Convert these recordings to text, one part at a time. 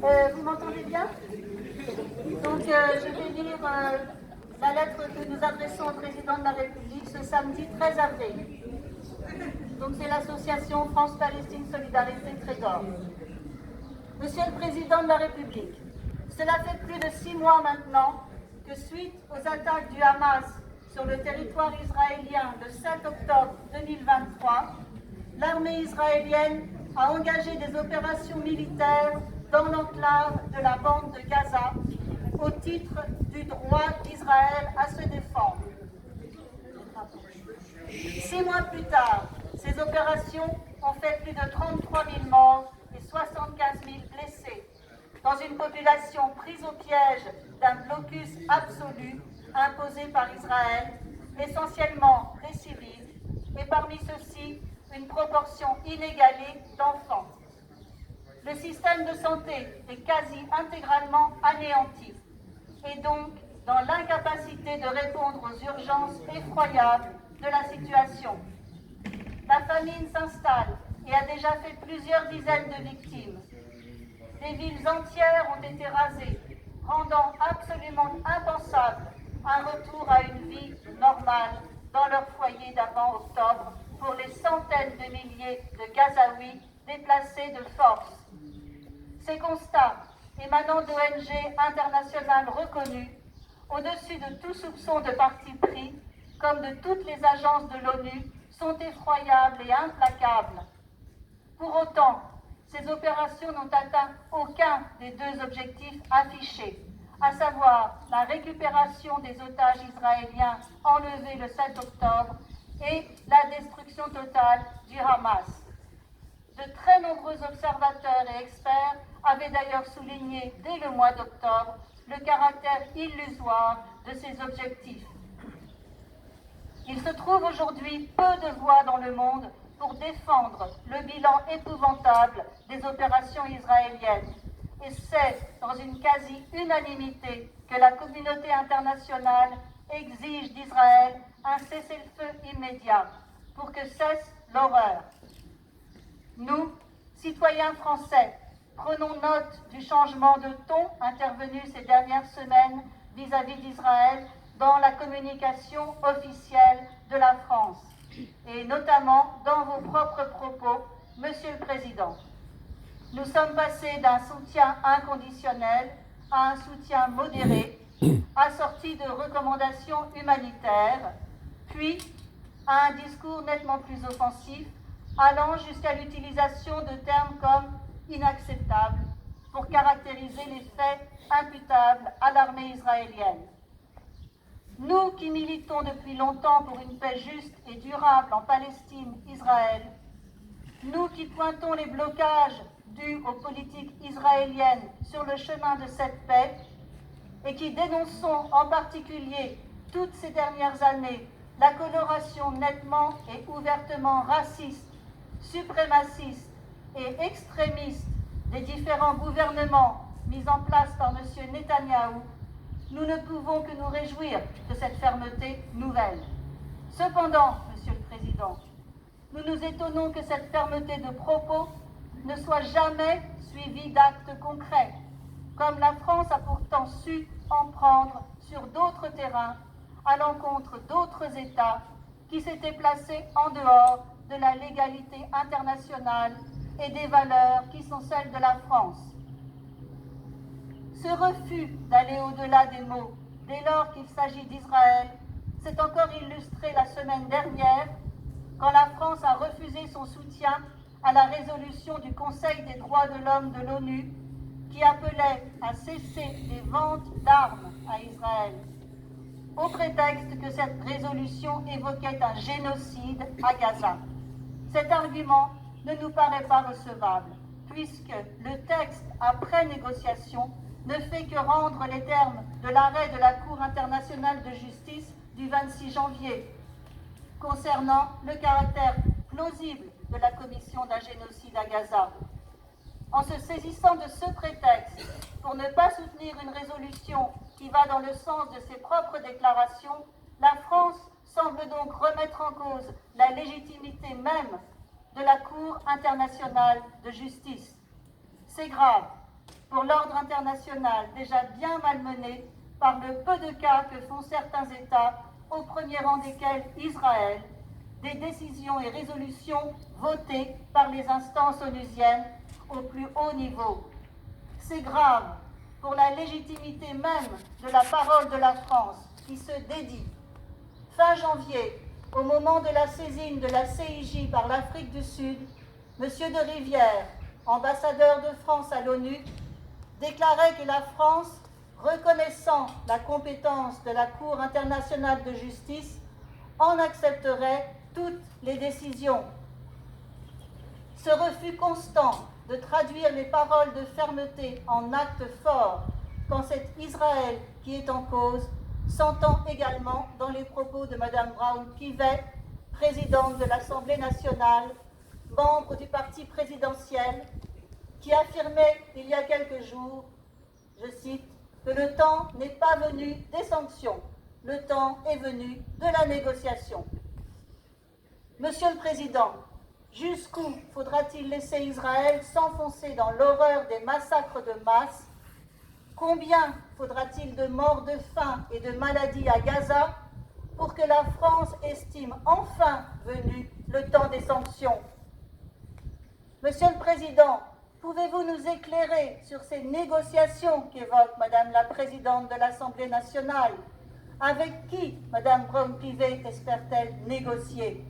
Vous m'entendez bien? Donc, je vais lire la lettre que nous adressons au président de la République ce samedi 13 avril. Donc, c'est l'association France-Palestine Solidarité Trégor. Monsieur le Président de la République, cela fait plus de 6 mois maintenant que, suite aux attaques du Hamas sur le territoire israélien le 7 octobre 2023, l'armée israélienne a engagé des opérations militaires dans l'enclave de la bande de Gaza au titre du droit d'Israël à se défendre. 6 mois plus tard, ces opérations ont fait plus de 33 000 morts et 75 000 blessés, dans une population prise au piège d'un blocus absolu imposé par Israël, essentiellement des civils, et parmi ceux-ci, une proportion inégalée d'enfants. Le système de santé est quasi intégralement anéanti, et donc dans l'incapacité de répondre aux urgences effroyables de la situation. La famine s'installe et a déjà fait plusieurs dizaines de victimes. Des villes entières ont été rasées, rendant absolument impensable un retour à une vie normale dans leur foyer d'avant octobre pour les centaines de milliers de Gazaouis déplacés de force. Ces constats, émanant d'ONG internationales reconnues, au-dessus de tout soupçon de parti pris, comme de toutes les agences de l'ONU, sont effroyables et implacables. Pour autant, ces opérations n'ont atteint aucun des deux objectifs affichés, à savoir la récupération des otages israéliens enlevés le 7 octobre et la destruction totale du Hamas. De très nombreux observateurs et experts avaient d'ailleurs souligné dès le mois d'octobre le caractère illusoire de ces objectifs. Il se trouve aujourd'hui peu de voix dans le monde pour défendre le bilan épouvantable des opérations israéliennes. Et c'est dans une quasi-unanimité que la communauté internationale exige d'Israël un cessez-le-feu immédiat pour que cesse l'horreur. Nous, citoyens français, prenons note du changement de ton intervenu ces dernières semaines vis-à-vis d'Israël dans la communication officielle de la France, et notamment dans vos propres propos, Monsieur le Président. Nous sommes passés d'un soutien inconditionnel à un soutien modéré, assorti de recommandations humanitaires, puis à un discours nettement plus offensif, allant jusqu'à l'utilisation de termes comme inacceptable pour caractériser les faits imputables à l'armée israélienne. Nous qui militons depuis longtemps pour une paix juste et durable en Palestine-Israël, nous qui pointons les blocages dus aux politiques israéliennes sur le chemin de cette paix et qui dénonçons en particulier toutes ces dernières années la coloration nettement et ouvertement raciste, suprémaciste et extrémiste des différents gouvernements mis en place par M. Netanyahou, nous ne pouvons que nous réjouir de cette fermeté nouvelle. Cependant, Monsieur le Président, nous nous étonnons que cette fermeté de propos ne soit jamais suivie d'actes concrets, comme la France a pourtant su en prendre sur d'autres terrains à l'encontre d'autres États qui s'étaient placés en dehors de la légalité internationale et des valeurs qui sont celles de la France. Ce refus d'aller au-delà des mots, dès lors qu'il s'agit d'Israël, s'est encore illustré la semaine dernière, quand la France a refusé son soutien à la résolution du Conseil des droits de l'homme de l'ONU, qui appelait à cesser les ventes d'armes à Israël, au prétexte que cette résolution évoquait un génocide à Gaza. Cet argument ne nous paraît pas recevable, puisque le texte, après négociation, ne fait que rendre les termes de l'arrêt de la Cour internationale de justice du 26 janvier, concernant le caractère plausible de la commission d'un génocide à Gaza. En se saisissant de ce prétexte pour ne pas soutenir une résolution qui va dans le sens de ses propres déclarations, la France semble donc remettre en cause la légitimité même de la Cour internationale de justice. C'est grave, pour l'ordre international déjà bien malmené par le peu de cas que font certains États, au premier rang desquels Israël, des décisions et résolutions votées par les instances onusiennes au plus haut niveau. C'est grave pour la légitimité même de la parole de la France qui se dédie. Fin janvier, au moment de la saisine de la CIJ par l'Afrique du Sud, M. de Rivière, ambassadeur de France à l'ONU, déclarait que la France, reconnaissant la compétence de la Cour internationale de justice, en accepterait toutes les décisions. Ce refus constant de traduire les paroles de fermeté en actes forts, quand c'est Israël qui est en cause, s'entend également dans les propos de Mme Brown-Pivet, présidente de l'Assemblée nationale, membre du parti présidentiel, qui affirmait il y a quelques jours, je cite, que le temps n'est pas venu des sanctions, le temps est venu de la négociation. Monsieur le Président, jusqu'où faudra-t-il laisser Israël s'enfoncer dans l'horreur des massacres de masse? Combien faudra-t-il de morts de faim et de maladies à Gaza pour que la France estime enfin venu le temps des sanctions? Monsieur le Président, pouvez-vous nous éclairer sur ces négociations qu'évoque Madame la Présidente de l'Assemblée nationale? Avec qui Madame Brown-Pivet espère-t-elle négocier?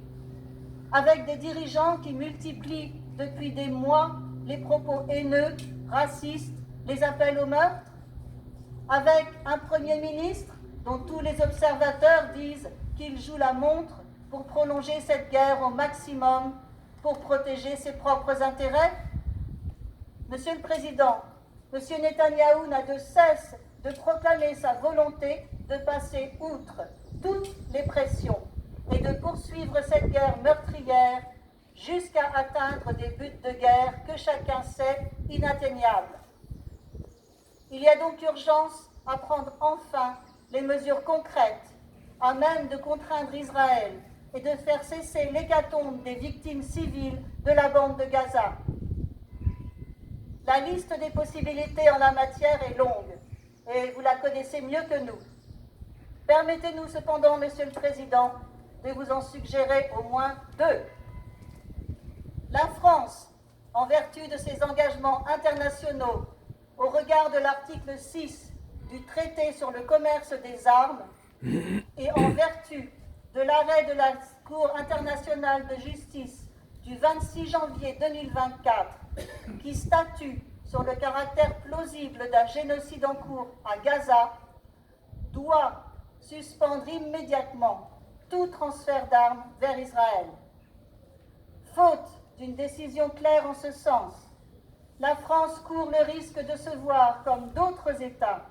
Avec des dirigeants qui multiplient depuis des mois les propos haineux, racistes, les appels au meurtre? Avec un Premier ministre dont tous les observateurs disent qu'il joue la montre pour prolonger cette guerre au maximum, pour protéger ses propres intérêts? Monsieur le Président, M. Netanyahou n'a de cesse de proclamer sa volonté de passer outre toutes les pressions et de poursuivre cette guerre meurtrière jusqu'à atteindre des buts de guerre que chacun sait inatteignables. Il y a donc urgence à prendre enfin les mesures concrètes à même de contraindre Israël et de faire cesser l'hécatombe des victimes civiles de la bande de Gaza. La liste des possibilités en la matière est longue, et vous la connaissez mieux que nous. Permettez-nous cependant, Monsieur le Président, de vous en suggérer au moins deux. La France, en vertu de ses engagements internationaux, au regard de l'article 6 du traité sur le commerce des armes, et en vertu de l'arrêt de la Cour internationale de justice du 26 janvier 2024, qui statue sur le caractère plausible d'un génocide en cours à Gaza, doit suspendre immédiatement tout transfert d'armes vers Israël. Faute d'une décision claire en ce sens, la France court le risque de se voir, comme d'autres États,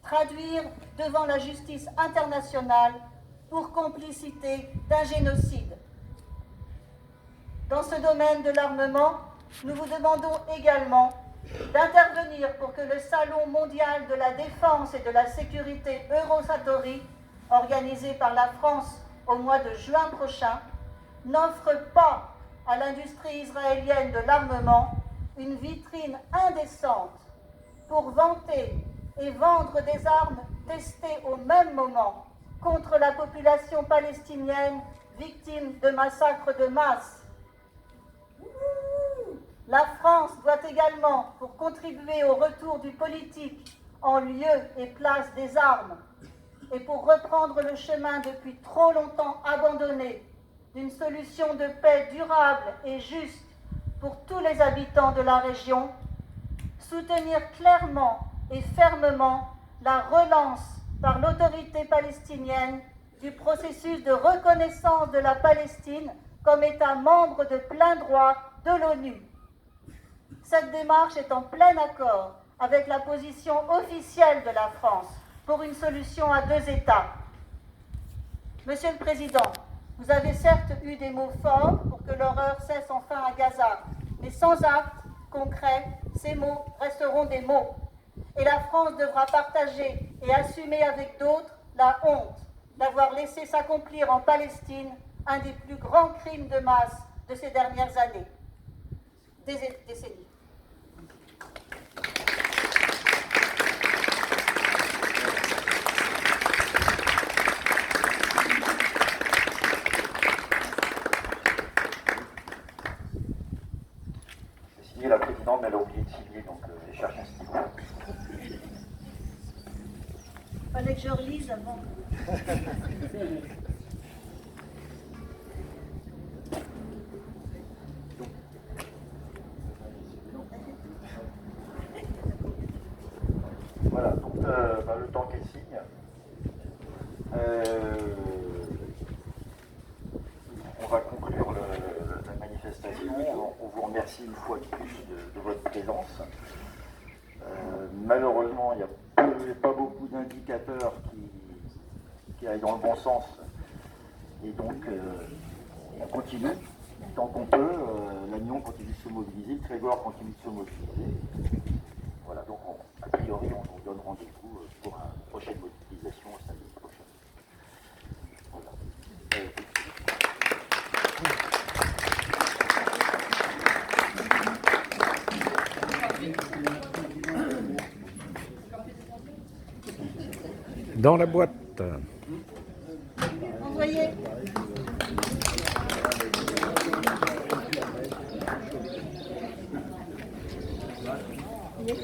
traduire devant la justice internationale pour complicité d'un génocide. Dans ce domaine de l'armement, nous vous demandons également d'intervenir pour que le Salon mondial de la défense et de la sécurité Eurosatory, organisé par la France au mois de juin prochain, n'offre pas à l'industrie israélienne de l'armement une vitrine indécente pour vanter et vendre des armes testées au même moment contre la population palestinienne victime de massacres de masse. La France doit également, pour contribuer au retour du politique en lieu et place des armes, et pour reprendre le chemin depuis trop longtemps abandonné d'une solution de paix durable et juste pour tous les habitants de la région, soutenir clairement et fermement la relance par l'autorité palestinienne du processus de reconnaissance de la Palestine comme État membre de plein droit de l'ONU. Cette démarche est en plein accord avec la position officielle de la France pour une solution à deux États. Monsieur le Président, vous avez certes eu des mots forts pour que l'horreur cesse enfin à Gaza, mais sans actes concrets, ces mots resteront des mots. Et la France devra partager et assumer avec d'autres la honte d'avoir laissé s'accomplir en Palestine un des plus grands crimes de masse de ces dernières années, décennies. oublié de signer, donc je cherche un stylo. Fallait que je relise avant. Voilà, donc le temps qu'elle signe. On va conclure la manifestation. On vous remercie une fois de plus de votre présence. Malheureusement, il n'y a pas beaucoup d'indicateurs qui aillent dans le bon sens. Et donc, on continue. Tant qu'on peut, l'Agnon continue de se mobiliser, le Trégor continue de se mobiliser. Voilà, donc a priori, on vous donne rendez-vous pour une prochaine mobilisation samedi prochain. Voilà. Dans la boîte. Envoyez. Il est